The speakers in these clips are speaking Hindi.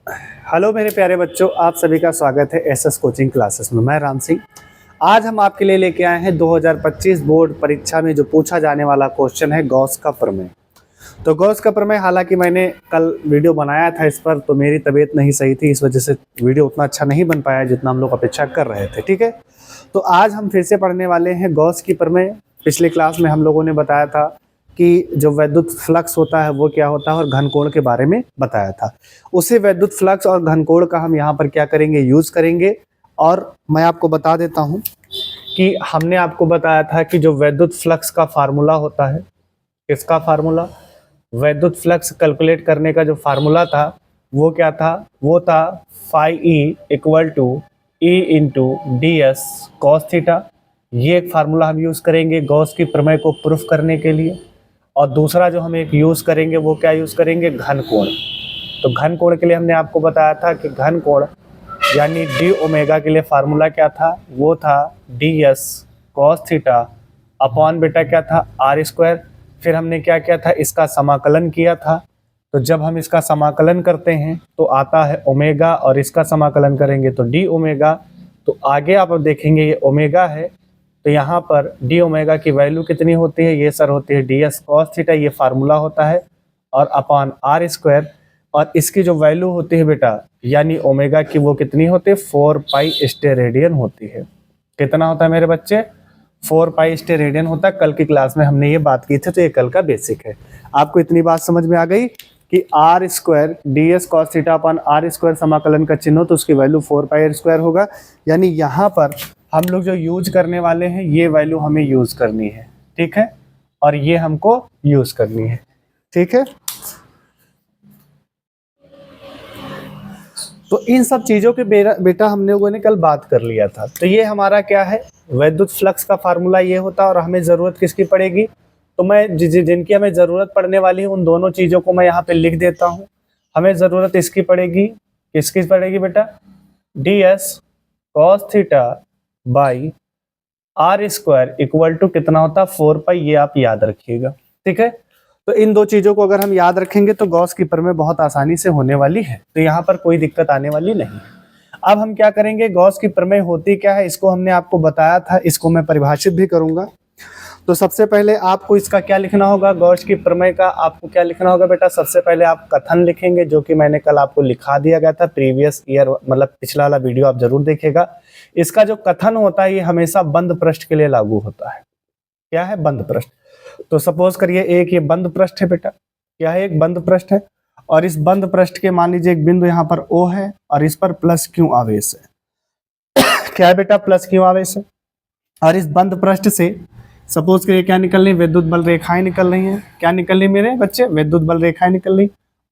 हेलो मेरे प्यारे बच्चों, आप सभी का स्वागत है एसएस कोचिंग क्लासेस में। मैं राम सिंह। आज हम आपके लिए लेके आए हैं 2025 बोर्ड परीक्षा में जो पूछा जाने वाला क्वेश्चन है गॉस का प्रमेय। तो गॉस का प्रमेय, हालांकि मैंने कल वीडियो बनाया था इस पर, तो मेरी तबीयत नहीं सही थी, इस वजह से वीडियो उतना अच्छा नहीं बन पाया जितना हम लोग अपेक्षा कर रहे थे। ठीक है, तो आज हम फिर से पढ़ने वाले हैं गॉस की प्रमेय। पिछले क्लास में हम लोगों ने बताया था कि जो वैद्युत फ्लक्स होता है वो क्या होता है और घनकोण के बारे में बताया था। उसी वैद्युत फ्लक्स और घनकोण का हम यहाँ पर क्या करेंगे, यूज करेंगे। और मैं आपको बता देता हूँ कि हमने आपको बताया था कि जो वैद्युत फ्लक्स का फार्मूला होता है, किसका फार्मूला, वैद्युत फ्लक्स कैलकुलेट करने का जो फार्मूला था वो क्या था, वो था phi E equal to E into D S cos theta. ये एक फार्मूला हम यूज करेंगे गॉस की प्रमेय को प्रूफ करने के लिए। और दूसरा जो हम एक यूज करेंगे वो क्या यूज करेंगे, घन कोण। तो घन कोण के लिए हमने आपको बताया था कि घन कोण यानी डी ओमेगा के लिए फार्मूला क्या था, वो था D S cos theta upon बेटा क्या था, आर स्क्वायर। फिर हमने क्या किया था, इसका समाकलन किया था। तो जब हम इसका समाकलन करते हैं तो आता है ओमेगा, और इसका समाकलन करेंगे तो डी ओमेगा। तो आगे आप देखेंगे ये ओमेगा है, तो यहाँ पर डी ओमेगा की वैल्यू कितनी होती है, ये सर होती है डी एस कॉस थीटा, ये फार्मूला होता है, और अपॉन आर स्क्वायर। और इसकी जो वैल्यू होती है बेटा यानी ओमेगा की, वो कितनी होती है, 4 पाई स्टेरेडियन होती है। कितना होता है मेरे बच्चे, 4 पाई स्टेरेडियन होता है। कल की क्लास में हमने ये बात की थी, तो ये कल का बेसिक है। आपको इतनी बात समझ में आ गई कि R square D S cos theta upon R square समाकलन का चिन्ह हो तो उसकी वैल्यू 4 पाई स्क्वायर होगा। यानी यहाँ पर हम लोग जो यूज करने वाले हैं ये वैल्यू हमें यूज करनी है, ठीक है, और ये हमको यूज करनी है, ठीक है। तो इन सब चीजों के बेटा हम लोगों ने कल बात कर लिया था। तो ये हमारा क्या है, वैद्युत फ्लक्स का फार्मूला ये होता है। और हमें जरूरत किसकी पड़ेगी, तो मैं जिनकी हमें जरूरत पड़ने वाली है उन दोनों चीजों को मैं यहाँ पे लिख देता हूँ। हमें जरूरत इसकी पड़ेगी, किसकी पड़ेगी बेटा, D S cos theta by R square equal to कितना होता है, 4 पाई। ये आप याद रखिएगा, ठीक है। तो इन दो चीजों को अगर हम याद रखेंगे तो गॉस की प्रमेय बहुत आसानी से होने वाली है, तो यहाँ पर कोई दिक्कत आने वाली नहीं। अब हम क्या करेंगे, गॉस की प्रमेय होती क्या है इसको हमने आपको बताया था, इसको मैं परिभाषित भी करूंगा। तो सबसे पहले आपको इसका क्या लिखना होगा, गॉस की प्रमेय का आपको क्या लिखना होगा बेटा, सबसे पहले आप कथन लिखेंगे, जो कि मैंने कल आपको लिखा दिया गया था प्रीवियस ईयर, मतलब पिछला वाला वीडियो आप जरूर देखिएगा। इसका जो कथन होता है ये हमेशा बंद पृष्ठ के लिए लागू होता है। क्या है, बंद पृष्ठ। तो सपोज करिए एक ये बंद पृष्ठ है बेटा, क्या है, एक बंद पृष्ठ है, और इस बंद पृष्ठ के मान लीजिए एक बिंदु यहाँ पर O है और इस पर प्लस क्यू आवेश है। क्या है बेटा, प्लस क्यू आवेश है। और इस बंद पृष्ठ से सपोज करिए क्या निकल रही, विद्युत बल रेखाएं निकल रही हैं। क्या निकल रही मेरे बच्चे, विद्युत बल रेखाएं निकल रही।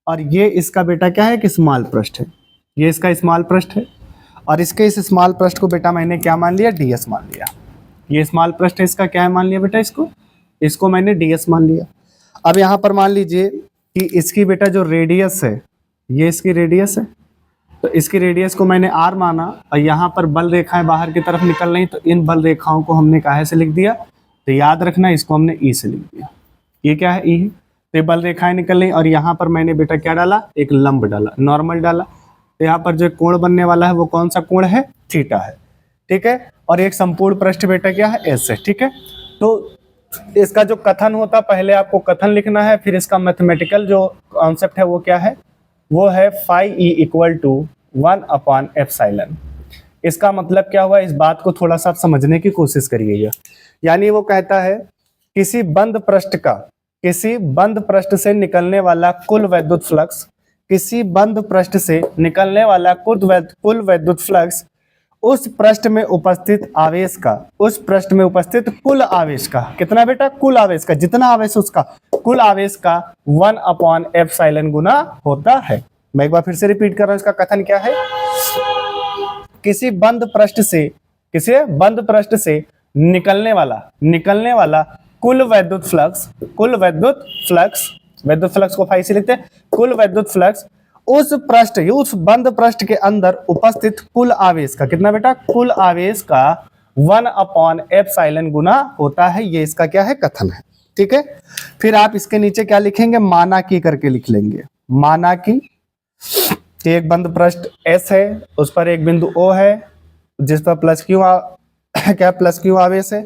और ये इसका बेटा क्या है, कि स्मॉल पृष्ठ है, ये इसका स्मॉल पृष्ठ है। और इसके इस स्मॉल पृष्ठ को बेटा मैंने क्या मान लिया, ds मान लिया। ये स्मॉल पृष्ठ है, इसका क्या मान लिया बेटा, इसको मैंने ds मान लिया। अब यहाँ पर मान लीजिए कि इसकी बेटा जो रेडियस है, ये इसकी रेडियस है, तो इसकी रेडियस को मैंने r माना। और यहाँ पर बल रेखाएं बाहर की तरफ निकल रही, तो इन बल रेखाओं को हमने काहे से लिख दिया, तो याद रखना इसको हमने E से लिख दिया। ये क्या है, E है। तो ये बल रेखाएं निकल रही, और यहाँ पर मैंने बेटा क्या डाला, एक लंब डाला, नॉर्मल डाला। तो यहाँ पर जो कोण बनने वाला है वो कौन सा कोण है, थीटा है, ठीक है। और एक संपूर्ण पृष्ठ बेटा क्या है, S है, ठीक है। तो इसका जो कथन होता है, पहले आपको कथन लिखना है, फिर इसका मैथमेटिकल जो कॉन्सेप्ट है वो क्या है, वो है phi E equal to 1 upon epsilon. इसका मतलब क्या हुआ, इस बात को थोड़ा सा समझने की कोशिश करिएगा। यानी वो कहता है किसी बंद पृष्ठ से निकलने वाला कुल वैद्युत फ्लक्स, किसी बंद पृष्ठ से निकलने वाला कुल वैद्युत फ्लक्स उस पृष्ठ में उपस्थित आवेश का, उस पृष्ठ में उपस्थित कुल आवेश का, कितना बेटा, कुल आवेश का, जितना आवेश उसका, कुल आवेश का 1 अपॉन एप्सिलॉन गुना होता है। मैं एक बार फिर से रिपीट कर रहा हूं, इसका कथन क्या है, किसी बंद पृष्ठ से निकलने वाला कुल वैद्युत फ्लक्स को फाई से लिखते हैं, कुल वैद्युत फ्लक्स उस बंद पृष्ठ के अंदर उपस्थित कुल आवेश का, कितना बेटा, कुल आवेश का 1 अपॉन एप्सिलॉन गुना होता है। ये इसका क्या है, कथन है, ठीक है। फिर आप इसके नीचे क्या लिखेंगे, माना की करके लिख लेंगे, माना की कि एक बंद पृष्ठ S है, उस पर एक बिंदु O है जिस पर प्लस क्यू क्या प्लस क्यू आवेश है।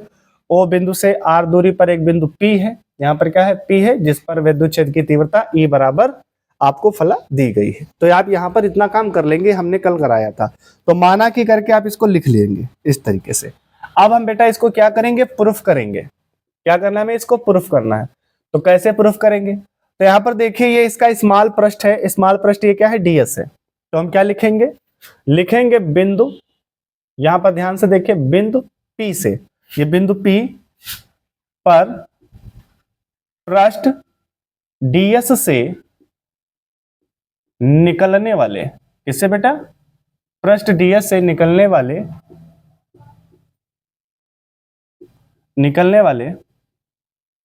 O बिंदु से R दूरी पर एक बिंदु P है, यहाँ पर क्या है P है, जिस पर विद्युत क्षेत्र की तीव्रता E बराबर आपको फला दी गई है। तो आप यहाँ पर इतना काम कर लेंगे, हमने कल कराया था, तो माना कि करके आप इसको लिख लेंगे इस तरीके से। अब हम बेटा इसको क्या करेंगे, प्रूफ करेंगे। क्या करना है, हमें इसको प्रूफ करना है। तो कैसे प्रूफ करेंगे, तो यहाँ पर देखिए ये इसका स्मॉल पृष्ठ है, स्मॉल पृष्ठ ये क्या है, ds है। तो हम क्या लिखेंगे, लिखेंगे बिंदु, यहां पर ध्यान से देखिए बिंदु P से, ये बिंदु P पर पृष्ठ ds से निकलने वाले, किससे बेटा, पृष्ठ ds से निकलने वाले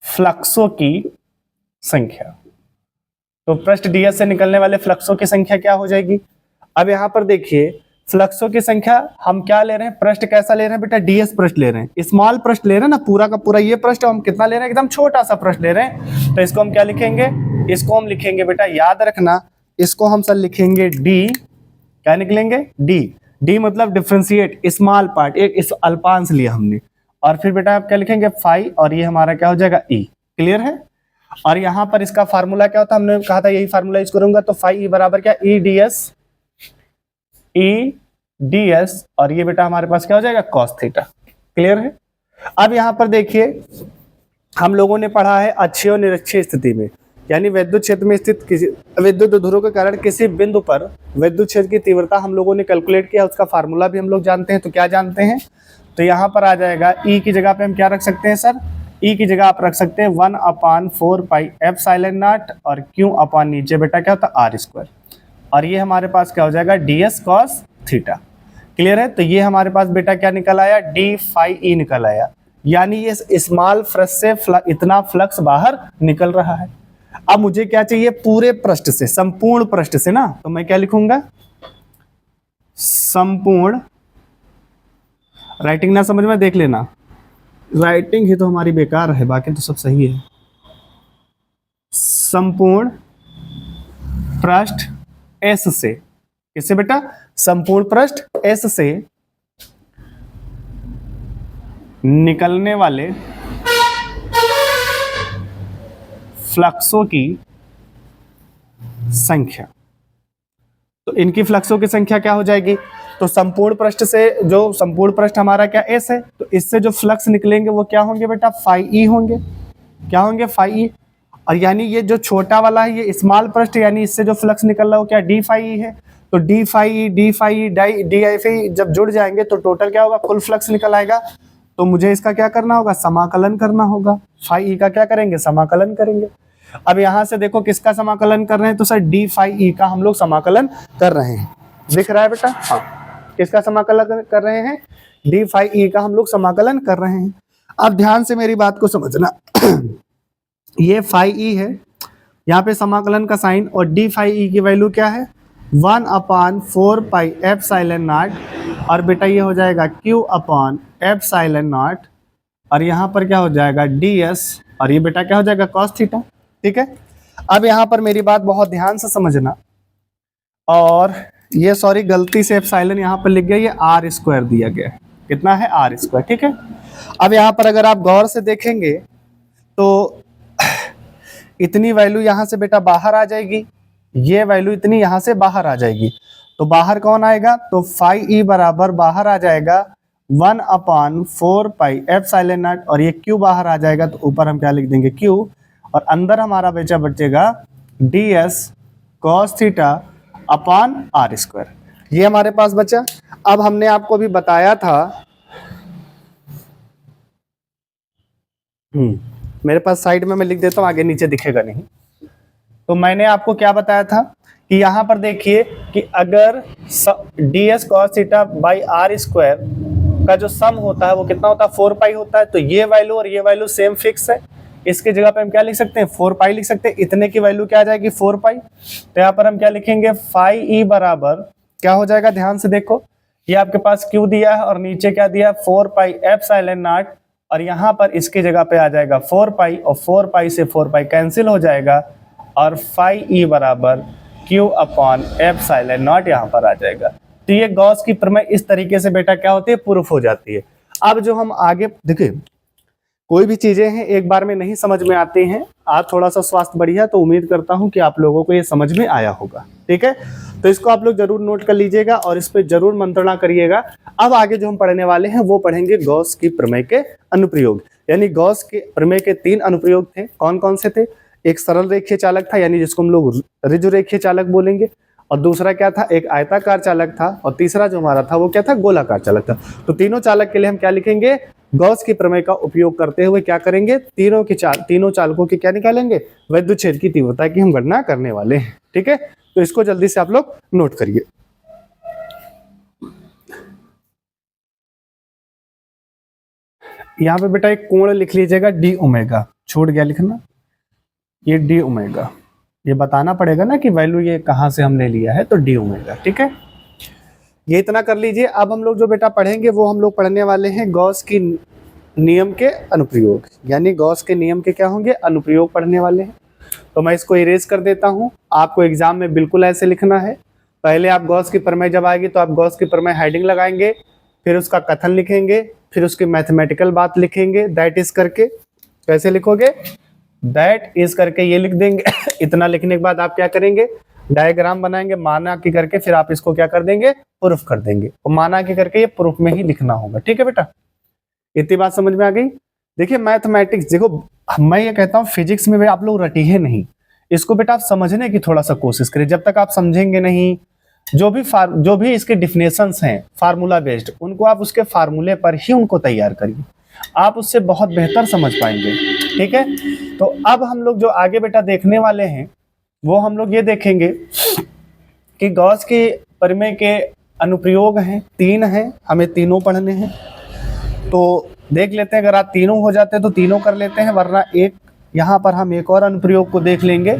फ्लक्सों की संख्या। तो पृष्ठ ds से निकलने वाले फ्लक्सों की संख्या क्या हो जाएगी। अब यहां पर देखिए फ्लक्सों की संख्या हम क्या ले रहे हैं, पृष्ठ कैसा ले रहे हैं बेटा, ds पृष्ठ ले रहे हैं, स्मॉल पृष्ठ ले रहे हैं ना, पूरा का पूरा ये पृष्ठ हम कितना ले रहे हैं, एकदम छोटा सा पृष्ठ ले रहे हैं। तो इसको हम क्या लिखेंगे, इसको हम लिखेंगे बेटा, याद रखना इसको हम सर लिखेंगे d, क्या निकलेंगे d मतलब डिफरेंशिएट, स्मॉल पार्ट, एक इस अल्पांश लिया हमने, और फिर बेटा आप क्या लिखेंगे फाई, और ये हमारा क्या हो जाएगा e। क्लियर है। और यहां पर इसका फार्मूला क्या होता है, हमने कहा था यही फार्मूला यूज करूंगा, तो फाई e बराबर क्या, e ds, और ये बेटा हमारे पास क्या हो जाएगा, cos थीटा। क्लियर है। अब यहां पर देखिए हम लोगों ने पढ़ा है अक्षीय और निरक्षीय स्थिति में, यानी विद्युत क्षेत्र में स्थित किसी विद्युत ध्रुव के कारण किसी बिंदु पर विद्युत क्षेत्र की तीव्रता हम लोगों ने कैलकुलेट किया, उसका फार्मूला भी हम लोग जानते हैं। तो क्या जानते हैं, तो यहाँ पर आ जाएगा E की जगह पे हम क्या रख सकते हैं सर, E की जगह आप रख सकते हैं 1/4 पाई एप्सिलॉन नॉट, और Q अपॉन नीचे बेटा क्या होता है R स्क्वायर, और ये हमारे पास क्या हो जाएगा ds cos थीटा। क्लियर है। तो ये हमारे पास बेटा क्या निकल आया, d फाई e निकल आया, यानी ये स्मॉल पृष्ठ से इतना फ्लक्स बाहर निकल रहा है। अब मुझे क्या चाहिए, पूरे पृष्ठ से, संपूर्ण पृष्ठ से ना, तो मैं क्या लिखूंगा, संपूर्ण, राइटिंग ना समझ में देख लेना, राइटिंग ही तो हमारी बेकार है, बाकी तो सब सही है। संपूर्ण पृष्ठ S से, किससे बेटा, संपूर्ण पृष्ठ S से निकलने वाले फ्लक्सों की संख्या। तो इनकी फ्लक्सों की संख्या क्या हो जाएगी, तो संपूर्ण पृष्ठ से, जो संपूर्ण पृष्ठ हमारा क्या S है, तो इससे जो फ्लक्स निकलेंगे वो क्या होंगे बेटा, फाई ई होंगे। क्या होंगे, फाई ई। और यानी ये जो छोटा वाला है ये स्मॉल पृष्ठ, यानी इससे जो फ्लक्स निकल रहा है वो क्या, डी फाई ई है। तो D phi D I phi जब जुड़ जाएंगे तो टोटल क्या होगा, कुल फ्लक्स निकल आएगा। तो मुझे इसका क्या करना होगा, समाकलन करना होगा, फाई ई का क्या करेंगे, समाकलन करेंगे। अब यहां से देखो किसका समाकलन कर रहे हैं, तो सर डी फाई ई का हम लोग समाकलन कर रहे हैं, दिख रहा है बेटा, हाँ, किसका समाकलन कर रहे हैं, डी फाई ई का हम लोग समाकलन कर रहे हैं। अब ध्यान से मेरी बात को समझना ये फाई ई है, यहाँ पे समाकलन का साइन, और डी फाई ई की वैल्यू क्या है, 1/4 पाई एप्सिलॉन नॉट, और बेटा ये हो जाएगा Q अपॉन एप्सिलॉन नॉट, और यहाँ पर क्या हो जाएगा ds, और ये बेटा क्या हो जाएगा cos थीटा। ठीक है। अब यहाँ पर मेरी बात बहुत ध्यान से समझना, और ये सॉरी गलती से एप्सिलॉन यहाँ पर लिख गया, ये आर स्क्वायर दिया गया है, कितना है, आर स्क्वायर। ठीक है। अब यहाँ पर अगर आप गौर से देखेंगे तो इतनी वैल्यू यहाँ से बेटा बाहर आ जाएगी, ये वैल्यू इतनी यहाँ से बाहर आ जाएगी, तो बाहर कौन आएगा, तो फाई ई बराबर बाहर आ जाएगा 1/4 पाई एप्सिलॉन नॉट, और ये Q बाहर आ जाएगा, तो ऊपर हम क्या लिख देंगे Q, और अंदर हमारा बचेगा ds cos theta upon R square. ये हमारे पास बचा। अब हमने आपको अभी बताया था, मेरे पास साइड में मैं लिख देता हूं, आगे नीचे दिखेगा नहीं। तो मैंने आपको क्या बताया था कि यहां पर देखिए कि अगर ds cos theta by R square का जो सम होता है वो कितना होता है, 4 पाई होता है। तो ये वैल्यू और ये वैल्यू सेम फिक्स है, इसकी जगह पे हम क्या लिख सकते हैं, 4 पाई लिख सकते हैं। इतने की वैल्यू क्या आ जाएगी, 4 पाई। तो यहाँ पर हम क्या लिखेंगे, फाई ई बराबर क्या हो जाएगा, ध्यान से देखो, ये आपके पास Q दिया है और नीचे क्या दिया, 4 पाई एप्सिलॉन नॉट, और यहाँ पर इसकी जगह पे आ जाएगा 4 पाई, और 4 पाई से 4 पाई कैंसिल हो जाएगा, और फाई ई बराबर Q अपॉन एप्सिलॉन नॉट यहाँ पर आ जाएगा। तो ये गॉस की प्रमेय इस तरीके से बेटा क्या होती है, प्रूफ हो जाती है। अब जो हम आगे देखिए, कोई भी चीजें हैं एक बार में नहीं समझ में आती हैं। आज थोड़ा सा स्वास्थ्य बढ़िया, तो उम्मीद करता हूं कि आप लोगों को ये समझ में आया होगा। ठीक है, तो इसको आप लोग जरूर नोट कर लीजिएगा और इस पे जरूर मंत्रणा करिएगा। अब आगे जो हम पढ़ने वाले हैं वो पढ़ेंगे गॉस की प्रमेय के अनुप्रयोग। यानी गॉस के प्रमेय के 3 अनुप्रयोग थे। कौन कौन से थे? एक सरल रेखीय चालक था, यानी जिसको हम लोग ऋजु रेखीय चालक बोलेंगे, और दूसरा क्या था, एक आयताकार चालक था, और तीसरा जो हमारा था वो क्या था, गोलाकार चालक था। तो तीनों चालक के लिए हम क्या लिखेंगे, गॉस की प्रमेय का उपयोग करते हुए क्या करेंगे, तीनों चालकों की क्या निकालेंगे, विद्युत क्षेत्र की तीव्रता की हम गणना करने वाले हैं। ठीक है, तो इसको जल्दी से आप लोग नोट करिए। यहाँ पे बेटा एक कोण लिख लीजिएगा, डी ओमेगा, छूट गया लिखना, ये डी ओमेगा, ये बताना पड़ेगा ना कि वैल्यू ये कहाँ से हमने लिया है, तो डी ओमेगा। ठीक है, ये इतना कर लीजिए। अब हम लोग जो बेटा पढ़ेंगे वो हम लोग पढ़ने वाले हैं गॉस की नियम के अनुप्रयोग, यानी गॉस के नियम के क्या होंगे, अनुप्रयोग पढ़ने वाले हैं। तो मैं इसको इरेज कर देता हूं। आपको एग्जाम में बिल्कुल ऐसे लिखना है। पहले आप गॉस की प्रमेय जब आएगी तो आप गॉस की प्रमेय हेडिंग लगाएंगे, फिर उसका कथन लिखेंगे, फिर उसकी मैथमेटिकल बात लिखेंगे, दैट इज करके। कैसे लिखोगे, दैट इज करके ये लिख देंगे। इतना लिखने के बाद आप क्या करेंगे, डायग्राम बनाएंगे माना की करके, फिर आप इसको क्या कर देंगे, प्रूफ कर देंगे। और माना की करके ये प्रूफ में ही लिखना होगा। ठीक है बेटा, इतनी बात समझ में आ गई। देखिए मैथमेटिक्स, देखो मैं ये कहता हूँ फिजिक्स में भी आप लोग रटिए नहीं, इसको बेटा आप समझने की थोड़ा सा कोशिश करिए। जब तक आप समझेंगे नहीं, जो भी इसके डिफिनेशंस हैं फार्मूला बेस्ड, उनको आप उसके फार्मूले पर ही उनको तैयार करिए, आप उससे बहुत बेहतर समझ पाएंगे। ठीक है, तो अब हम लोग जो आगे बेटा देखने वाले हैं वो हम लोग ये देखेंगे कि गॉस के प्रमेय के अनुप्रयोग हैं, 3 हैं, हमें तीनों पढ़ने हैं। तो देख लेते हैं, अगर आप तीनों हो जाते हैं तो तीनों कर लेते हैं, वरना एक यहाँ पर हम एक और अनुप्रयोग को देख लेंगे।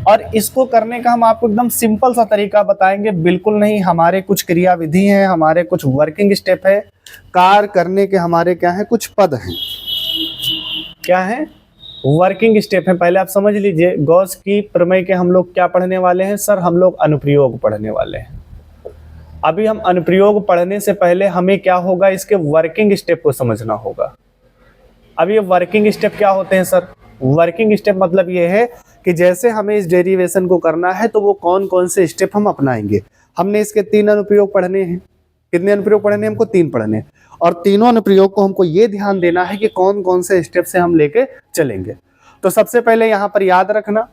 और इसको करने का हम आपको एकदम सिंपल सा तरीका बताएंगे, बिल्कुल नहीं, हमारे कुछ क्रियाविधि हैं, हमारे कुछ वर्किंग स्टेप है, कार्य करने के हमारे क्या है, कुछ पद हैं। क्या है, वर्किंग स्टेप है। पहले आप समझ लीजिए, गॉस की प्रमेय के हम लोग क्या पढ़ने वाले हैं, सर हम लोग अनुप्रयोग पढ़ने वाले हैं। अभी हम अनुप्रयोग पढ़ने से पहले हमें क्या होगा, इसके वर्किंग स्टेप को समझना होगा। अब ये वर्किंग स्टेप क्या होते हैं सर, वर्किंग स्टेप मतलब ये है कि जैसे हमें इस डेरिवेशन को करना है तो वो कौन कौन से स्टेप हम अपनाएंगे। हमने इसके 3 अनुप्रयोग पढ़ने हैं। कितने अनुप्रयोग पढ़ने हैं, हमको 3 पढ़ने हैं, और तीनों अनुप्रयोग को हमको ये ध्यान देना है कि कौन कौन से स्टेप से हम लेके चलेंगे। तो सबसे पहले यहाँ पर याद रखना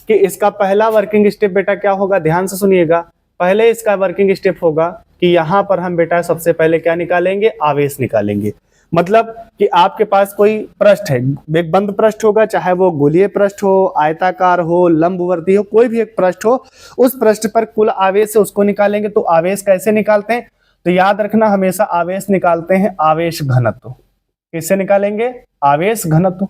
कि इसका पहला वर्किंग स्टेप बेटा क्या होगा, ध्यान से सुनिएगा। पहले इसका वर्किंग स्टेप होगा कि यहाँ पर हम बेटा सबसे पहले क्या निकालेंगे, आवेश निकालेंगे। मतलब कि आपके पास कोई पृष्ठ है, एक बंद पृष्ठ होगा, चाहे वो गोलीय पृष्ठ हो, आयताकार हो, लंबवर्ती हो, कोई भी एक पृष्ठ हो, उस पृष्ठ पर कुल आवेश है उसको निकालेंगे। तो आवेश कैसे निकालते हैं, तो याद रखना हमेशा आवेश निकालते हैं आवेश घनत्व। किससे निकालेंगे, आवेश घनत्व।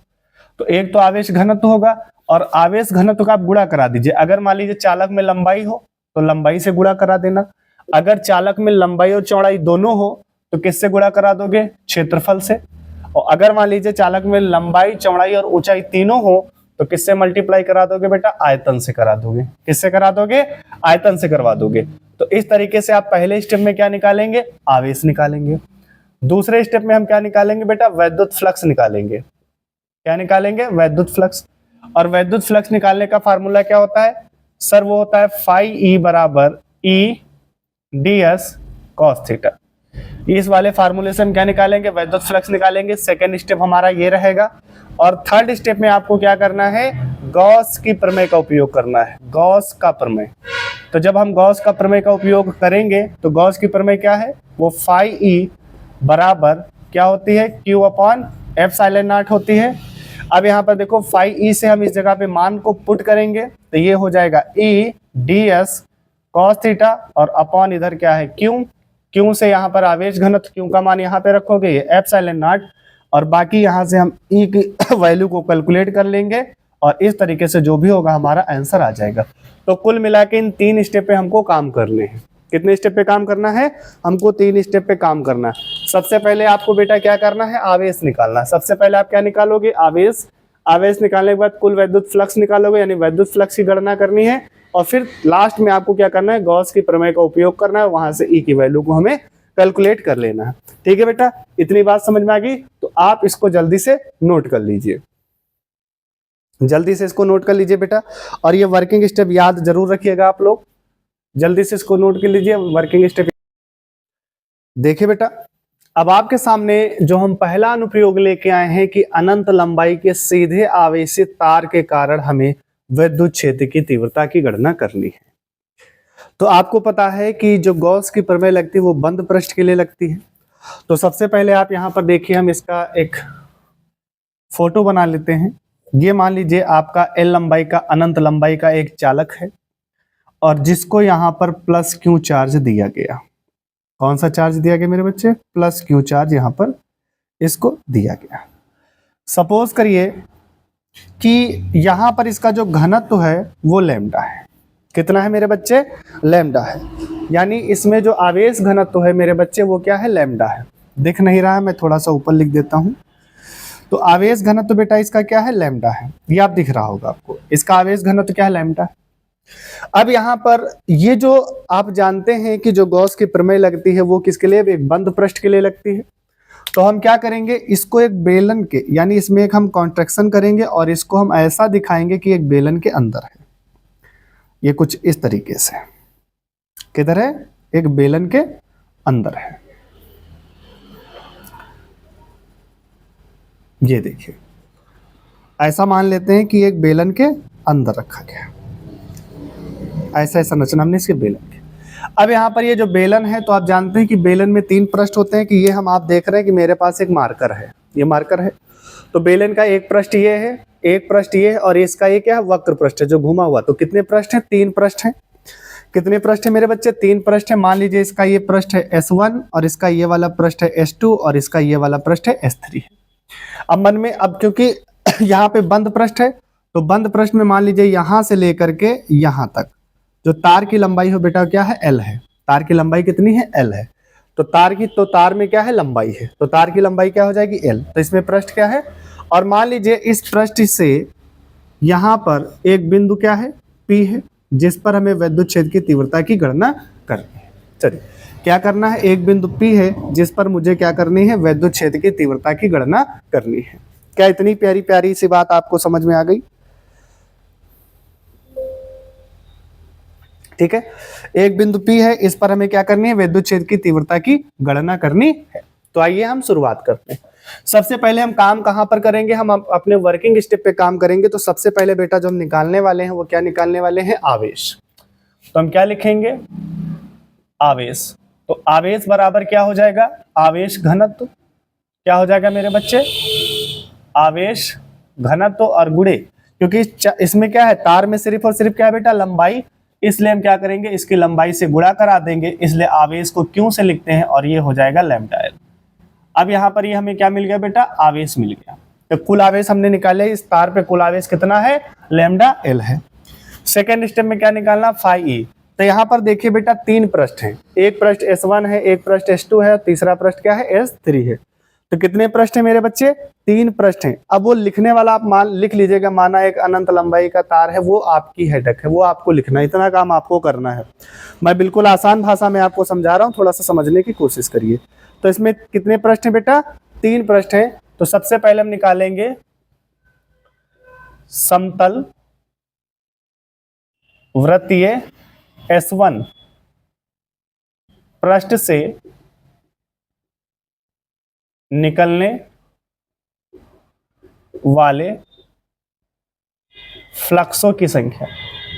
तो एक तो आवेश घनत्व होगा, और आवेश घनत्व का आप गुणा करा दीजिए। अगर मान लीजिए चालक में लंबाई हो तो लंबाई से गुणा करा देना, अगर चालक में लंबाई और चौड़ाई दोनों हो तो किससे गुणा करा दोगे, क्षेत्रफल से। और अगर मान लीजिए चालक में लंबाई, चौड़ाई और ऊंचाई तीनों हो तो किससे मल्टीप्लाई करा दोगे बेटा, आयतन से करा दोगे। किससे करा दोगे, आयतन से करवा दोगे। तो इस तरीके से आप पहले स्टेप में क्या निकालेंगे, आवेश निकालेंगे। दूसरे स्टेप में हम क्या निकालेंगे बेटा, वैद्युत फ्लक्स निकालेंगे। क्या निकालेंगे, वैद्युत फ्लक्स। और वैद्युत फ्लक्स निकालने का फार्मूला क्या होता है सर, वो होता है फाई ई बराबर E D S cos theta. इस वाले फार्मूले से हम क्या निकालेंगे, वैद्युत फ्लक्स निकालेंगे। सेकेंड स्टेप हमारा ये रहेगा। और थर्ड स्टेप में आपको क्या करना है, गॉस की प्रमेय का उपयोग करना है, गॉस का प्रमेय। तो जब हम गॉस का प्रमेय का उपयोग करेंगे तो गॉस की प्रमेय क्या है, वो फाई ई बराबर क्या होती है, क्यू अपॉन एप्सिलॉन नॉट होती है। अब यहाँ पर देखो फाई ई से हम इस जगह पे मान को पुट करेंगे तो ये हो जाएगा E D S cos theta, और अपॉन इधर क्या है क्यू। क्यू से यहाँ पर आवेश घनत्व, क्यू का मान यहाँ पे रखोगे ये एप्सिलॉन नॉट, और बाकी यहाँ से हम ई की वैल्यू को कैलकुलेट कर लेंगे, और इस तरीके से जो भी होगा हमारा आंसर आ जाएगा। तो कुल मिला के इन 3 स्टेप पे हमको काम करने हैं। कितने स्टेप पे काम करना है, हमको 3 स्टेप पे काम करना है। सबसे पहले आपको बेटा क्या करना है, आवेश निकालना। सबसे पहले आप क्या निकालोगे, आवेश। आवेश निकालने के बाद कुल वैद्युत फ्लक्स निकालोगे, यानी वैद्युत फ्लक्स की गणना करनी है। और फिर लास्ट में आपको क्या करना है, गॉस की प्रमेय का उपयोग करना है, वहां से ई की वैल्यू को हमें कैलकुलेट कर लेना है। ठीक है बेटा, इतनी बात समझ में आ गई? तो आप इसको जल्दी से नोट कर लीजिए, जल्दी से इसको नोट कर लीजिए बेटा। और ये वर्किंग स्टेप याद जरूर रखिएगा आप लोग, जल्दी से इसको नोट कर लीजिए वर्किंग स्टेप। देखिए बेटा, अब आपके सामने जो हम पहला अनुप्रयोग लेके आए हैं कि अनंत लंबाई के सीधे आवेशित तार के कारण हमें विद्युत क्षेत्र की तीव्रता की गणना करनी है। तो आपको पता है कि जो गॉस की प्रमेय लगती है वो बंद पृष्ठ के लिए लगती है। तो सबसे पहले आप यहां पर देखिए, हम इसका एक फोटो बना लेते हैं। ये मान लीजिए आपका एल लंबाई का, अनंत लंबाई का एक चालक है और जिसको यहां पर प्लस क्यू चार्ज दिया गया। कौन सा चार्ज दिया गया मेरे बच्चे? प्लस क्यू चार्ज यहां पर इसको दिया गया। सपोज करिए कि यहां पर इसका जो घनत्व है वो लैम्डा है। कितना है मेरे बच्चे? लैम्डा है। यानी इसमें जो आवेश घनत्व है मेरे बच्चे वो क्या है? लैम्डा है। दिख नहीं रहा है, मैं थोड़ा सा ऊपर लिख देता हूं। तो आवेश घनत्व बेटा इसका क्या है? लैम्डा है। ये आप दिख रहा होगा आपको, इसका आवेश घनत्व क्या है? लैम्डा है। अब यहाँ पर ये जो आप जानते हैं कि जो गॉस की प्रमेय लगती है वो किसके लिए? एक बंद पृष्ठ के लिए लगती है। तो हम क्या करेंगे, इसको एक बेलन के, यानी इसमें एक हम कॉन्ट्रैक्शन करेंगे और इसको हम ऐसा दिखाएंगे कि एक बेलन के अंदर है। ये कुछ इस तरीके से, किधर है? एक बेलन के अंदर है। ये देखिए, ऐसा मान लेते हैं कि एक बेलन के अंदर रखा गया, ऐसा ऐसा संरचना हमने इसके बेलन के। अब यहाँ पर ये जो बेलन है, तो आप जानते हैं कि बेलन में 3 पृष्ठ होते हैं। कि ये हम आप देख रहे हैं कि मेरे पास एक मार्कर है, ये मार्कर है। तो बेलन का एक पृष्ठ ये है, एक पृष्ठ ये है, और इसका ये क्या है? वक्र पृष्ठ है जो घुमा हुआ। तो कितने पृष्ठ हैं? 3 पृष्ठ हैं। कितने पृष्ठ है मेरे बच्चे? 3 पृष्ठ है। मान लीजिए इसका ये पृष्ठ है S1 और इसका ये वाला पृष्ठ है S2 और इसका ये वाला पृष्ठ है S3 है। अब मन में, अब क्योंकि यहाँ पे बंद पृष्ठ है, तो बंद पृष्ठ में मान लीजिए यहां से लेकर के यहां तक जो तार की लंबाई हो बेटा क्या है? L है। तार की लंबाई कितनी है? L है। तो तार में क्या है? लंबाई है। तो तार की लंबाई क्या हो जाएगी? L। तो इसमें पृष्ठ क्या है? और मान लीजिए इस पृष्ठ से यहां पर एक बिंदु क्या है? P है, जिस पर हमें विद्युत क्षेत्र की तीव्रता की गणना करनी है। चलिए, क्या करना है? एक बिंदु P है जिस पर मुझे क्या करनी है? विद्युत क्षेत्र की तीव्रता की गणना करनी है। क्या इतनी प्यारी प्यारी सी बात आपको समझ में आ गई? ठीक है, एक बिंदु P है, इस पर हमें क्या करनी है? विद्युत क्षेत्र की तीव्रता की गणना करनी है। तो आइए हम शुरुआत करते हैं। सबसे पहले हम काम कहां पर करेंगे? हम अपने वर्किंग स्टेप पे काम करेंगे। तो सबसे पहले बेटा जो हम निकालने वाले हैं वो क्या निकालने वाले हैं? आवेश। तो हम क्या लिखेंगे? आवेश। तो आवेश बराबर क्या हो जाएगा? आवेश घनत्व। क्या हो जाएगा मेरे बच्चे? आवेश घनत्व और गुणे, क्योंकि इसमें क्या है? तार में सिर्फ और सिर्फ क्या है बेटा? लंबाई। इसलिए हम क्या करेंगे? इसकी लंबाई से गुणा करा देंगे। इसलिए आवेश को क्यों से लिखते हैं और ये हो जाएगा लैम्डा एल। अब यहाँ पर ये हमें क्या मिल गया बेटा? आवेश मिल गया। तो कुल आवेश हमने निकाले, इस तार पे कुल आवेश कितना है? लैम्डा एल है। सेकेंड स्टेप में क्या निकालना? Phi E. तो यहाँ पर देखिए बेटा 3 पृष्ठ हैं। एक पृष्ठ S1 है, एक पृष्ठ S2 है, तीसरा पृष्ठ क्या है? S3 है। तो कितने पृष्ठ है मेरे बच्चे? 3 पृष्ठ हैं। अब वो लिखने वाला आप मान लिख लीजिएगा। माना एक अनंत लंबाई का तार है, वो आपकी हेडक है, वो आपको लिखना है। इतना काम आपको करना है। मैं बिल्कुल आसान भाषा में आपको समझा रहा हूँ, थोड़ा सा समझने की कोशिश करिए। तो इसमें कितने पृष्ठ हैं बेटा? 3 पृष्ठ हैं। तो सबसे पहले हम निकालेंगे समतल वृत्तीय S1 पृष्ठ से निकलने वाले फ्लक्सों की संख्या।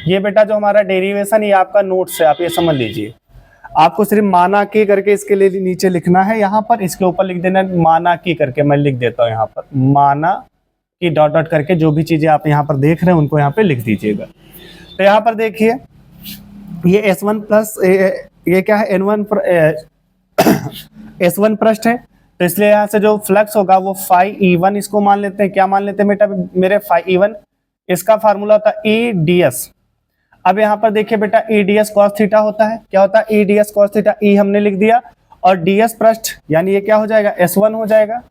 ये बेटा जो हमारा डेरिवेशन, ये आपका नोट्स है, आप ये समझ लीजिए। आपको सिर्फ माना की करके इसके लिए नीचे लिखना है। यहाँ पर इसके ऊपर लिख देना माना की करके। मैं लिख देता हूँ यहाँ पर माना की डॉट डॉट करके। जो भी चीजें आप यहाँ पर देख रहे हैं उनको यहाँ पे लिख दीजिएगा। तो यहाँ पर देखिए ये S1 प्लस ये क्या है? N1 S1 पृष्ठ है। तो इसलिए यहाँ से जो फ्लक्स होगा वो फाई E1 इसको मान लेते हैं। क्या मान लेते हैं बेटा मेरे? Phi E1। इसका फार्मूला होता है EDS। अब यहाँ पर देखिए बेटा EDS cos थीटा होता है। क्या होता है? EDS cos theta. E हमने लिख दिया और DS पृष्ठ, यानी ये क्या हो जाएगा? S1 हो जाएगा।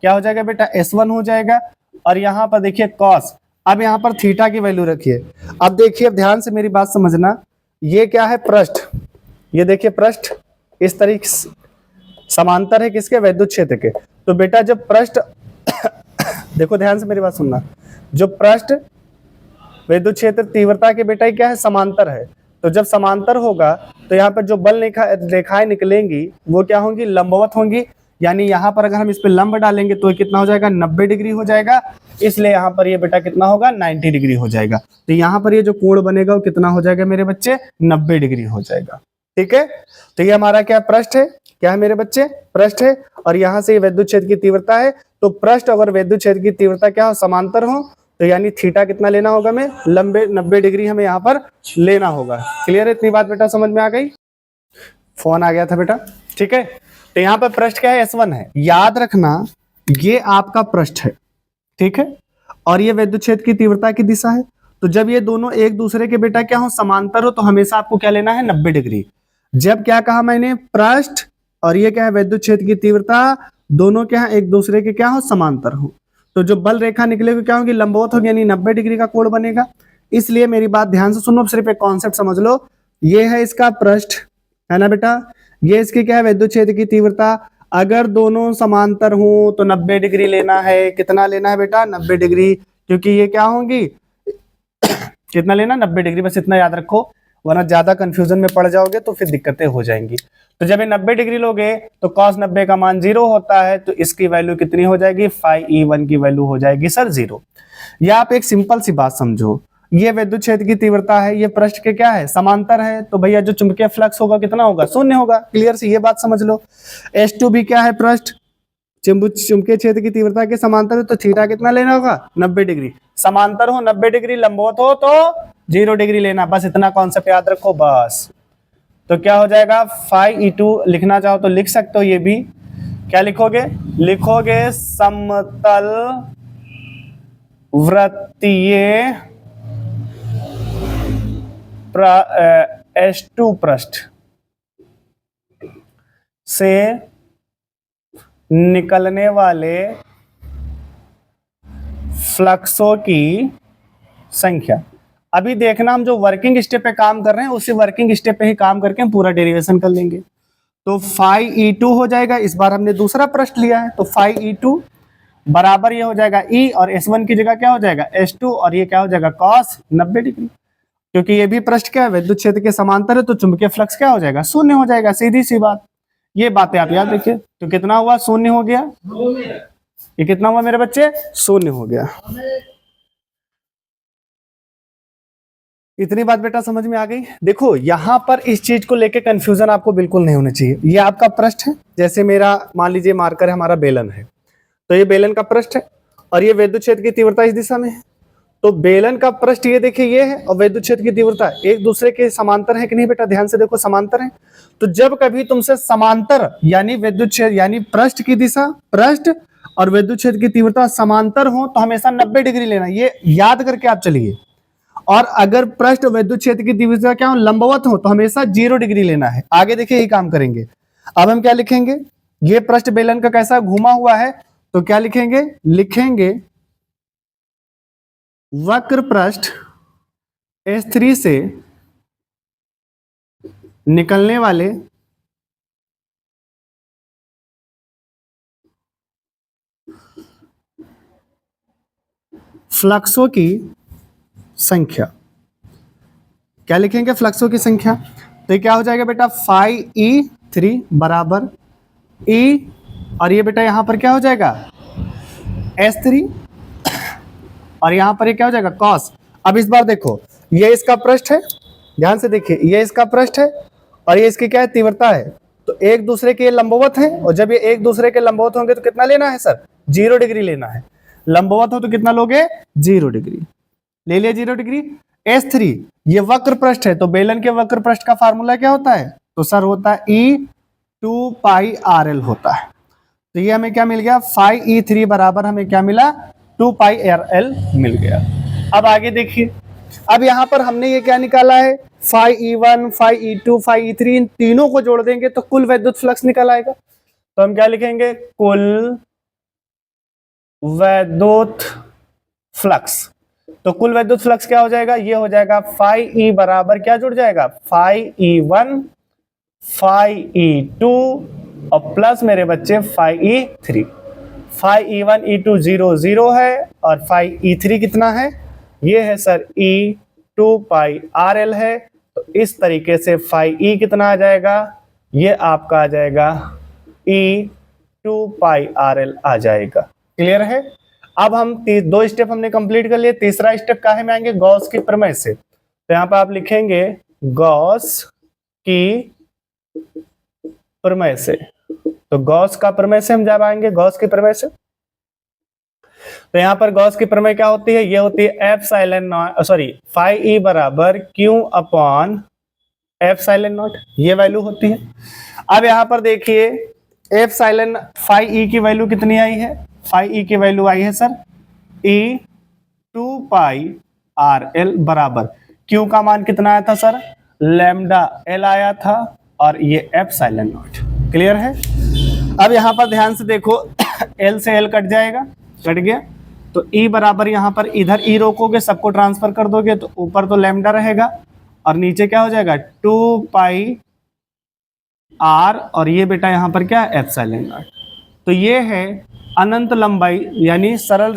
क्या हो जाएगा बेटा? S1 हो जाएगा। और यहाँ पर देखिए cos, अब यहाँ पर थीटा की वैल्यू रखिए। अब देखिए, अब ध्यान से मेरी बात समझना, ये क्या है, पृष्ठ, ये देखिए पृष्ठ इस तरीके से समांतर है किसके, वैद्युत क्षेत्र के। तो बेटा जब पृष्ठ देखो ध्यान से मेरी बात सुनना, जो पृष्ठ विद्युत क्षेत्र तीव्रता के बेटा क्या है, समांतर है। तो जब समांतर होगा तो यहाँ पर जो बल रेखाएं निकलेंगी वो क्या होंगी, लंबवत होंगी। यानी यहाँ पर अगर हम इस पे लंब डालेंगे तो कितना हो जाएगा, 90 डिग्री हो जाएगा। इसलिए यहाँ पर ये बेटा कितना होगा, 90 डिग्री हो जाएगा। तो यहाँ पर ये जो कोण बनेगा वो कितना हो जाएगा मेरे बच्चे, 90 डिग्री हो जाएगा। ठीक है, तो ये हमारा क्या पृष्ठ है, क्या है मेरे बच्चे, पृष्ठ है। और यहाँ से विद्युत क्षेत्र की तीव्रता है। तो पृष्ठ अगर विद्युत क्षेत्र की तीव्रता क्या हो, समांतर हो, तो यानी थीटा कितना लेना होगा, हमें 90 डिग्री हमें यहाँ पर लेना होगा। क्लियर है, इतनी बात बेटा समझ में आ गई। फोन आ गया था बेटा, ठीक है। तो यहाँ पर पृष्ठ क्या है, S1 है। याद रखना ये आपका पृष्ठ है, ठीक है, और ये विद्युत क्षेत्र की तीव्रता की दिशा है। तो जब ये दोनों एक दूसरे के बेटा क्या हो, समांतर हो, तो हमेशा आपको क्या लेना है, 90 डिग्री। जब क्या कहा मैंने, पृष्ठ और ये क्या है, विद्युत क्षेत्र की तीव्रता, दोनों क्या है, एक दूसरे के क्या हो, समांतर हो, तो जो बल रेखा निकलेगी क्या होगी, लंबवत होगी, यानी 90 डिग्री का कोण बनेगा। इसलिए मेरी बात ध्यान से सुनो, सिर्फ एक कॉन्सेप्ट समझ लो। ये है इसका पृष्ठ, है ना बेटा, ये इसकी क्या है, विद्युत क्षेत्र की तीव्रता। अगर दोनों समांतर हो तो 90 डिग्री लेना है। कितना लेना है बेटा, 90 डिग्री, क्योंकि ये क्या होंगी कितना लेना, 90 डिग्री। बस इतना याद रखो, वरना ज्यादा कंफ्यूजन में पड़ जाओगे तो फिर दिक्कतें हो जाएंगी। तो जब ये 90 डिग्री लोगे तो cos 90 का मान 0 होता है, तो इसकी वैल्यू कितनी हो जाएगी, फाई E1 की वैल्यू हो जाएगी सर 0। या आप एक सिंपल सी बात समझो, ये विद्युत क्षेत्र की तीव्रता है, ये पृष्ठ के क्या है, समांतर है, तो भैया जो चुंबकीय फ्लक्स होगा कितना होगा, 0 होगा। क्लियर से ये बात समझ लो। H2 भी क्या है, पृष्ठ चुंबकीय क्षेत्र की तीव्रता के समांतर है, तो थीटा कितना लेना होगा, 90 डिग्री। समांतर हो 90 डिग्री, लंबवत हो तो 0 डिग्री लेना। बस इतना कॉन्सेप्ट याद रखो बस। तो क्या हो जाएगा, फाई E2 लिखना चाहो तो लिख सकते हो। ये भी क्या लिखोगे, लिखोगे समतल वृत्तीय H2 पृष्ठ से निकलने वाले फ्लक्सों की संख्या। अभी देखना, हम जो वर्किंग स्टेप पे काम कर रहे हैं उसी वर्किंग स्टेप पे ही काम करके हम पूरा डेरिवेशन कर लेंगे। तो फाई E2 हो जाएगा, इस बार हमने दूसरा पृष्ठ लिया है, तो फाई E2 बराबर ये हो जाएगा E, और S1 की जगह क्या हो जाएगा, S2, और ये क्या हो जाएगा, cos 90 डिग्री। क्योंकि ये भी पृष्ठ क्या है, विद्युत क्षेत्र के समांतर है, तो चुंबकीय फ्लक्स क्या हो जाएगा, 0 हो जाएगा। सीधी सी बात, ये बातें आप याद रखिए। तो कितना हुआ, 0 हो गया। ये कितना हुआ मेरे बच्चे, 0 हो गया। इतनी बात बेटा समझ में आ गई। देखो यहाँ पर इस चीज को लेके कंफ्यूजन आपको बिल्कुल नहीं होना चाहिए। ये आपका पृष्ठ है, जैसे मेरा मान लीजिए मार्कर है, हमारा बेलन है, तो ये बेलन का पृष्ठ है, और ये विद्युत क्षेत्र की तीव्रता इस दिशा में है। तो बेलन का पृष्ठ ये देखिए ये है, और विद्युत क्षेत्र की तीव्रता एक दूसरे के समांतर है कि नहीं बेटा, ध्यान से देखो, समांतर है। तो जब कभी तुमसे समांतर यानी विद्युत क्षेत्र यानी पृष्ठ की दिशा, पृष्ठ और विद्युत क्षेत्र की तीव्रता समांतर हो, तो हमेशा 90 डिग्री लेना, ये याद करके आप चलिए। और अगर पृष्ठ विद्युत क्षेत्र की तीव्रता क्या हो, लंबवत हो, तो हमेशा 0 डिग्री लेना है। आगे देखिए यही काम करेंगे। अब हम क्या लिखेंगे, ये पृष्ठ बेलन का कैसा घुमा हुआ है, तो क्या लिखेंगे, लिखेंगे वक्र पृष्ठ S3 से निकलने वाले फ्लक्सों की संख्या। क्या लिखेंगे, फ्लक्सों की संख्या। तो ये क्या हो जाएगा बेटा, फाई E3 बराबर E, और ये बेटा यहां पर क्या हो जाएगा, S3, और यहां पर ये क्या हो जाएगा, cos। अब इस बार देखो, ये इसका पृष्ठ है, ध्यान से देखिए, ये इसका पृष्ठ है, और ये इसकी क्या है, तीव्रता है। तो एक दूसरे के लंबवत है, और जब ये एक दूसरे के लंबवत होंगे तो कितना लेना है सर, 0 डिग्री लेना है। लंबवत हो तो कितना लोगे, 0 डिग्री ले लिया, 0 डिग्री। S3 ये वक्र पृष्ठ है, तो बेलन के वक्र पृष्ठ का फार्मूला क्या होता है, तो सर होता है E2 पाई RL होता है। तो ये हमें क्या मिल गया, फाई E3 बराबर हमें क्या मिला, 2 पाई RL मिल गया। अब आगे देखिए, अब यहां पर हमने ये क्या निकाला है, phi E1, phi E2, phi E3, इन तीनों को जोड़ देंगे तो कुल वैद्युत फ्लक्स निकल आएगा। तो हम क्या लिखेंगे, कुल वैद्युत फ्लक्स। तो कुल विद्युत फ्लक्स क्या हो जाएगा, ये हो जाएगा फाई ई बराबर क्या जुड़ जाएगा, phi E one, phi E two और प्लस मेरे बच्चे phi E three. Phi E one E two 0 है और फाई ई थ्री कितना है, ये है sir E two pi R L है। तो इस तरीके से फाई ई कितना आ जाएगा, ये आपका आ जाएगा ई टू पाई आर एल आ जाएगा। क्लियर है। अब हम दो स्टेप हमने कंप्लीट कर लिए, तीसरा स्टेप काहे में आएंगे, गॉस की प्रमेय से। तो यहाँ पे आप लिखेंगे गॉस की प्रमेय से। तो गॉस का प्रमेय से हम जब आएंगे गॉस की प्रमेय से, तो यहाँ पर गॉस की प्रमेय क्या होती है, ये होती है epsilon naught, sorry phi E बराबर Q upon epsilon naught, ये वैल्यू होती है। अब यहाँ पर देखिए एफ साइलेंट फाई ई की वैल्यू कितनी आई है, फाई ई की वैल्यू आई है sir E two pi R L बराबर क्यू का मान कितना आया था सर, लैम्डा एल आया था और ये एफ साइलेंट नॉट। क्लियर है। अब यहाँ पर ध्यान से देखो एल से एल कट जाएगा, कट गया, तो ई बराबर यहाँ पर इधर ई रोकोगे, सबको ट्रांसफर कर दोगे तो ऊपर तो लैम्डा रहेगा और नीचे क्या हो जाएगा 2 पाई आर और ये बेटा यहाँ पर क्या एप्सिलॉन नॉट। तो ये है अनंत लंबाई यानी सरल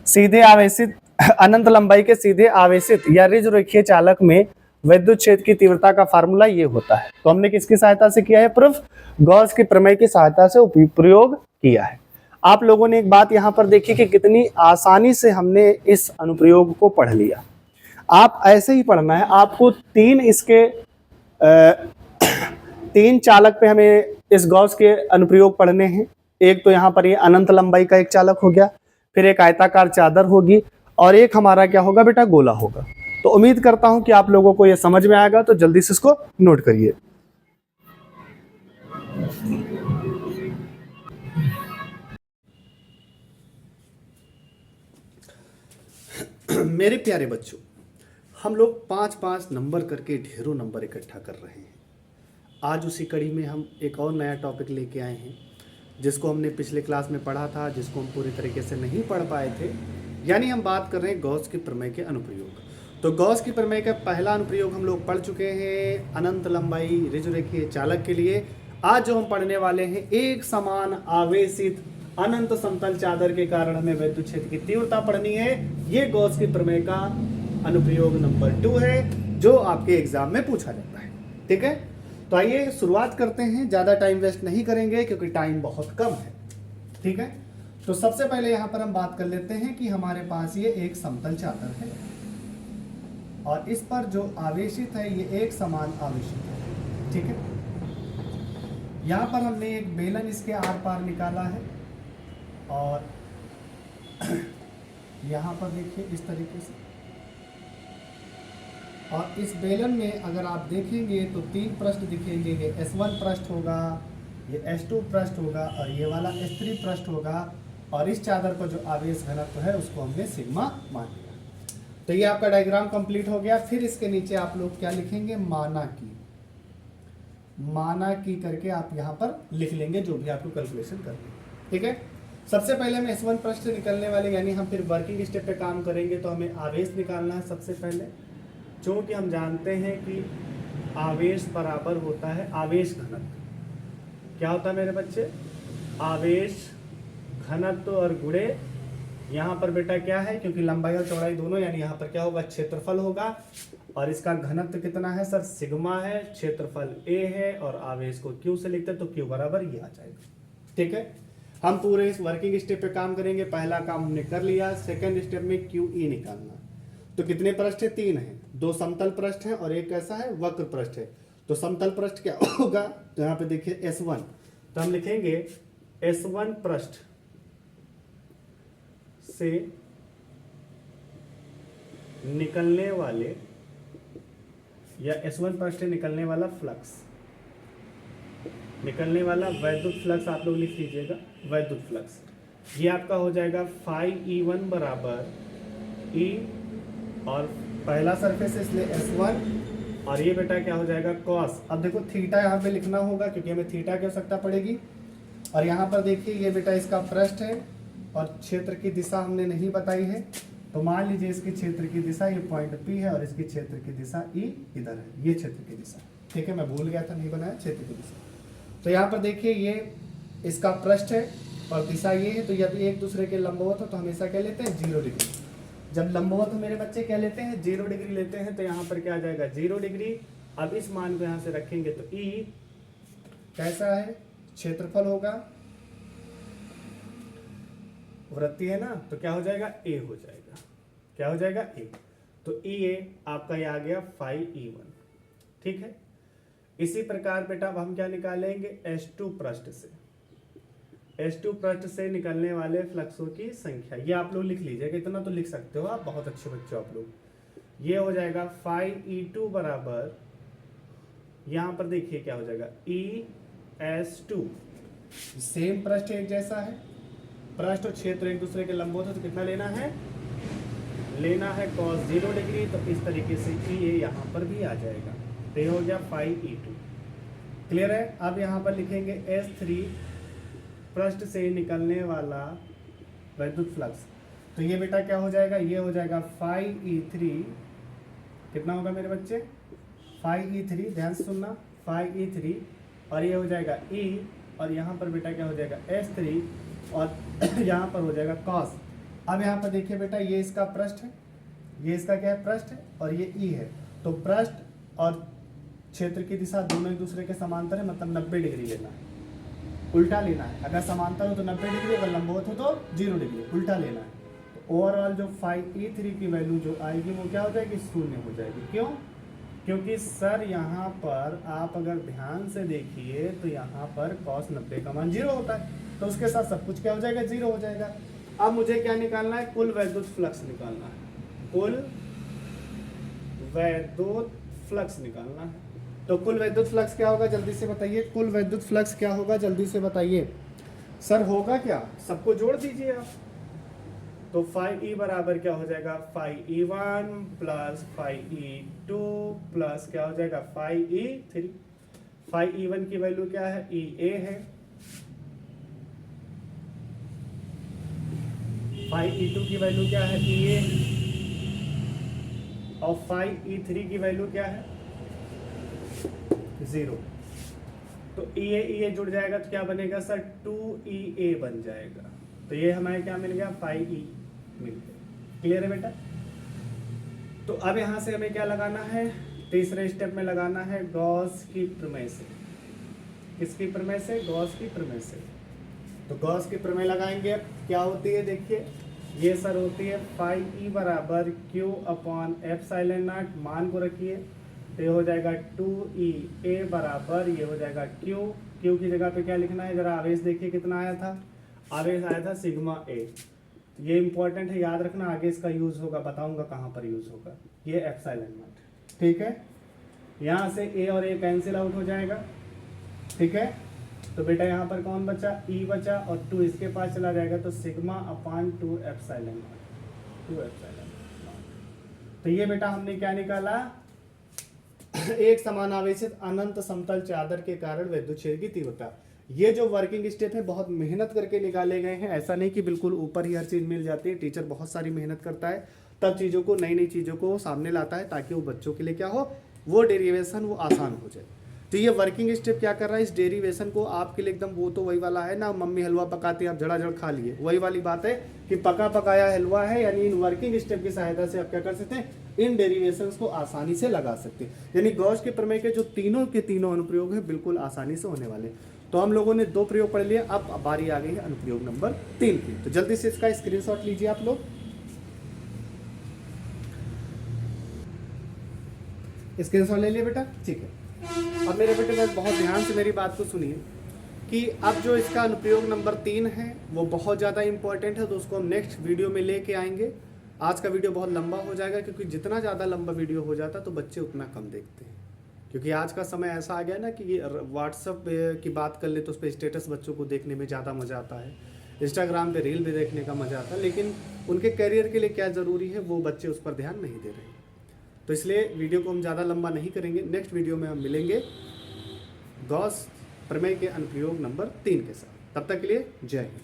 सीधे आवेशित अनंत लंबाई के सीधे आवेशित या रिज रेखीय चालक में विद्युत क्षेत्र की तीव्रता का फार्मूला ये होता है। तो हमने किसकी सहायता से किया है प्रूफ, गॉस की प्रमेय की सहायता से प्रयोग किया है। आप लोगों ने एक बात यहाँ पर देखी कि कितनी आसानी से हमने इस अनुप्रयोग को पढ़ लिया। आप ऐसे ही पढ़ना है, आपको तीन चालक पे हमें इस गॉस के अनुप्रयोग पढ़ने हैं। एक तो यहाँ पर ये अनंत लंबाई का एक चालक हो गया, फिर एक आयताकार चादर होगी और एक हमारा क्या होगा बेटा गोला होगा। तो उम्मीद करता हूं कि आप लोगों को ये समझ में आएगा, तो जल्दी से इसको नोट करिए। मेरे प्यारे बच्चों, हम लोग 5-5 नंबर करके ढेरों नंबर इकट्ठा कर रहे हैं। आज उसी कड़ी में हम एक और नया टॉपिक लेके आए हैं जिसको हमने पिछले क्लास में पढ़ा था, जिसको हम पूरी तरीके से नहीं पढ़ पाए थे। यानी हम बात कर रहे हैं गॉस की प्रमेय के अनुप्रयोग। तो गॉस की प्रमेय का पहला अनुप्रयोग हम लोग पढ़ चुके हैं अनंत लंबाई रिज रेखीय चालक के लिए। आज जो हम पढ़ने वाले हैं एक समान आवेशित अनंत समतल चादर के कारण हमें विद्युत क्षेत्र की तीव्रता पढ़नी है। ये गॉस की प्रमेय का अनुप्रयोग नंबर 2 है जो आपके एग्जाम में पूछा जाता है। ठीक है, तो आइए शुरुआत करते हैं। ज्यादा टाइम वेस्ट नहीं करेंगे क्योंकि टाइम बहुत कम है। ठीक है, तो सबसे पहले यहां पर हम बात कर लेते हैं कि हमारे पास ये एक समतल चादर है और इस पर जो आवेशित है ये एक समान आवेशित है। ठीक है, यहां पर हमने एक बेलन इसके आर पार निकाला है और यहां पर देखिए इस तरीके से, और इस बेलन में अगर आप देखेंगे तो 3 पृष्ठ दिखेंगे। ये S1 पृष्ठ होगा, ये S2 पृष्ठ होगा और ये वाला S3 पृष्ठ होगा। और इस चादर का जो आवेश घनत्व है उसको हमने सिग्मा मान लिया। तो ये आपका डायग्राम कंप्लीट हो गया। फिर इसके नीचे आप लोग क्या लिखेंगे, माना की करके आप यहाँ पर लिख लेंगे जो भी आपको कैलकुलेशन करनी है। ठीक है, सबसे पहले हम S1 पृष्ठ से निकलने वाले यानी हम फिर वर्किंग स्टेप पे काम करेंगे। तो हमें आवेश निकालना है सबसे पहले, क्योंकि हम जानते हैं कि आवेश बराबर होता है आवेश घनत्व। क्या होता है मेरे बच्चे, आवेश घनत्व और गुणे यहाँ पर बेटा क्या है, क्योंकि लंबाई और चौड़ाई दोनों, यानी यहाँ पर क्या होगा क्षेत्रफल होगा और इसका घनत्व कितना है सर, सिग्मा है, क्षेत्रफल a है और आवेश को q से लिखते हैं तो q बराबर ये आ जाएगा। ठीक है, हम पूरे इस वर्किंग स्टेप पे काम करेंगे। पहला काम हमने कर लिया, सेकंड स्टेप में QE निकालना। तो कितने पृष्ठ है, 3 है, 2 समतल पृष्ठ है और एक कैसा है, वक्र पृष्ठ है। तो समतल पृष्ठ क्या होगा, तो यहाँ पे देखिए S1, तो हम लिखेंगे S1 पृष्ठ से निकलने वाले या S1 पृष्ठ से निकलने वाला फ्लक्स, निकलने वाला वैद्युत फ्लक्स आप लोग लिख लीजिएगा, वैद्युत फ्लक्स। ये आपका हो जाएगा फाई E1 बराबर E और पहला सरफेस इसलिए S1 और ये बेटा क्या हो जाएगा कॉस। अब देखो थीटा यहाँ पे लिखना होगा क्योंकि हमें थीटा की आवश्यकता पड़ेगी। और यहाँ पर देखिए ये बेटा इसका पृष्ठ है और क्षेत्र की दिशा हमने नहीं बताई है, तो मान लीजिए इसकी क्षेत्र की दिशा ये पॉइंट P है और इसकी क्षेत्र की दिशा E इधर है, ये क्षेत्र की दिशा। ठीक है, मैं भूल गया था, नहीं बनाया क्षेत्र की दिशा। तो यहाँ पर देखिए ये इसका पृष्ठ है और दिशा ये है, तो यदि एक दूसरे के लंबवत हो तो हमेशा क्या लेते हैं 0 डिग्री। जब लंबवत हो मेरे बच्चे क्या लेते हैं 0 डिग्री लेते हैं, तो यहाँ पर क्या आ जाएगा 0 डिग्री। अब इस मान को यहाँ से रखेंगे तो E कैसा है, क्षेत्रफल होगा, वृत्ति है ना, तो क्या हो जाएगा A हो जाएगा, क्या हो जाएगा A। तो EA आपका ये आ गया 5E1। ठीक है, इसी प्रकार बेटा अब हम क्या निकालेंगे S2 पृष्ठ से, S2 पृष्ठ से निकलने वाले फ्लक्सों की संख्या। ये आप लोग लिख लीजिएगा, इतना तो लिख सकते हो आप, बहुत अच्छे बच्चे आप लोग। ये हो जाएगा 5E2 बराबर, यहाँ पर देखिए क्या हो जाएगा ES2। सेम पृष्ठ एक जैसा है, पृष्ठ और क्षेत्र एक दूसरे के लंबवत है, तो कितना लेना है cos 0 डिग्री। तो इस तरीके से EA यहाँ पर भी आ जाएगा, तो ये हो गया 5E2। क्लियर है। अब यहाँ पर लिखेंगे S3 पृष्ठ से निकलने वाला वैद्युत फ्लक्स। तो ये बेटा क्या हो जाएगा, ये हो जाएगा 5E3, कितना होगा मेरे बच्चे 5E3, ध्यान से सुनना 5E3, और ये हो जाएगा E, और यहाँ पर बेटा क्या हो जाएगा S3, और यहाँ पर हो जाएगा cos। अब यहाँ पर देखिए बेटा ये इसका पृष्ठ है, ये इसका क्या है पृष्ठ है, और ये E है। तो पृष्ठ और क्षेत्र की दिशा दोनों एक दूसरे के समांतर है, मतलब 90 डिग्री लेना है, उल्टा लेना है। अगर समांतर हो तो 90 डिग्री, अगर लंबवत हो तो 0 डिग्री, उल्टा लेना है। तो ओवरऑल जो 5E3 की वैल्यू जो आएगी वो क्या हो जाएगी, 0 हो जाएगी। क्यों? क्योंकि सर यहाँ पर आप अगर ध्यान से देखिए तो यहाँ पर cos 90 का मान 0 होता है, तो उसके साथ सब कुछ क्या हो जाएगा 0 हो जाएगा। अब मुझे क्या निकालना है, कुल वैद्युत फ्लक्स निकालना है, कुल वैद्युत फ्लक्स निकालना है। तो कुल वैद्युत फ्लक्स क्या होगा जल्दी से बताइए, कुल वैद्युत फ्लक्स क्या होगा जल्दी से बताइए। सर होगा क्या, सबको जोड़ दीजिए आप। तो 5E बराबर क्या हो जाएगा 5E1 प्लस 5E2 प्लस क्या हो जाएगा 5E3। 5E1 की वैल्यू क्या है, EA है, 5E2 की वैल्यू क्या है, EA, और 5E3 की वैल्यू क्या है 0। तो EA जुड़ जाएगा तो क्या बनेगा सर 2EA बन जाएगा। तो ये हमारे क्या मिल गया 5E मिल गया। क्लियर है बेटा। तो अब यहाँ से हमें क्या लगाना है, तीसरे स्टेप में लगाना है गॉस की प्रमेय से। किसकी प्रमेय से, गॉस की प्रमेय से। तो गॉस की प्रमेय लगाएंगे। अब क्या होती है देखिए, ये सर होती है 5E बराबर Q अपॉन एप्सिलॉन नॉट, मान को रखिए, तो ये हो जाएगा 2EA बराबर, ये हो जाएगा Q की जगह पे क्या लिखना है, जरा आवेश देखिए कितना आया था, आवेश आया था सिग्मा A। ये इंपॉर्टेंट है, याद रखना, आगे इसका यूज होगा, बताऊंगा कहाँ पर यूज होगा। ये एप्सिलॉन नॉट, ठीक है। यहाँ से A और A कैंसिल आउट हो जाएगा, ठीक है। तो बेटा यहाँ पर कौन बचा, E बचा, और 2 इसके पास चला जाएगा, तो sigma upon 2 epsilon not, 2 epsilon not. तो ये बेटा हमने क्या निकाला, एक समान आवेशित अनंत समतल चादर के कारण विद्युत क्षेत्र की तीव्रता। ये जो वर्किंग स्टेप है बहुत मेहनत करके निकाले गए हैं, ऐसा नहीं कि बिल्कुल ऊपर ही हर चीज मिल जाती है। टीचर बहुत सारी मेहनत करता है, तब चीजों को, नई नई चीजों को सामने लाता है, ताकि वो बच्चों के लिए क्या हो, वो डेरिवेशन वो आसान हो जाए। तो ये वर्किंग स्टेप क्या कर रहा है, इस डेरिवेशन को आपके लिए एकदम, वो तो वही वाला है ना, मम्मी हलवा पकाती है आप जड़ा खा लिए, वही वाली बात है कि पका पकाया हलवा है। यानी इन वर्किंग स्टेप की सहायता से आप क्या कर सकते हैं, इन डेरिवेशंस को आसानी से लगा सकते हैं। यानी गॉस के प्रमेय के जो तीनों के तीनों अनुप्रयोग है बिल्कुल आसानी से होने वाले। तो हम लोगों ने 2 प्रयोग पढ़ लिए, अब बारी आ गई है अनुप्रयोग नंबर 3 की। तो जल्दी से इसका स्क्रीनशॉट लीजिए आप लोग, स्क्रीनशॉट ले लिए बेटा, ठीक है। अब मेरे बेटे बस बहुत ध्यान से मेरी बात को सुनिए कि अब जो इसका अनुप्रयोग नंबर 3 है वो बहुत ज़्यादा इंपॉर्टेंट है, तो उसको हम नेक्स्ट वीडियो में लेके आएंगे। आज का वीडियो बहुत लंबा हो जाएगा, क्योंकि जितना ज़्यादा लंबा वीडियो हो जाता तो बच्चे उतना कम देखते हैं। क्योंकि आज का समय ऐसा आ गया ना कि ये व्हाट्सअप की बात कर ले तो उस पर स्टेटस बच्चों को देखने में ज़्यादा मज़ा आता है, इंस्टाग्राम पे रील भी देखने का मज़ा आता है, लेकिन उनके करियर के लिए क्या ज़रूरी है वो बच्चे उस पर ध्यान नहीं दे रहे। तो इसलिए वीडियो को हम ज़्यादा लंबा नहीं करेंगे, नेक्स्ट वीडियो में हम मिलेंगे गॉस प्रमेय के अनुप्रयोग नंबर 3 के साथ। तब तक के लिए जय हिंद।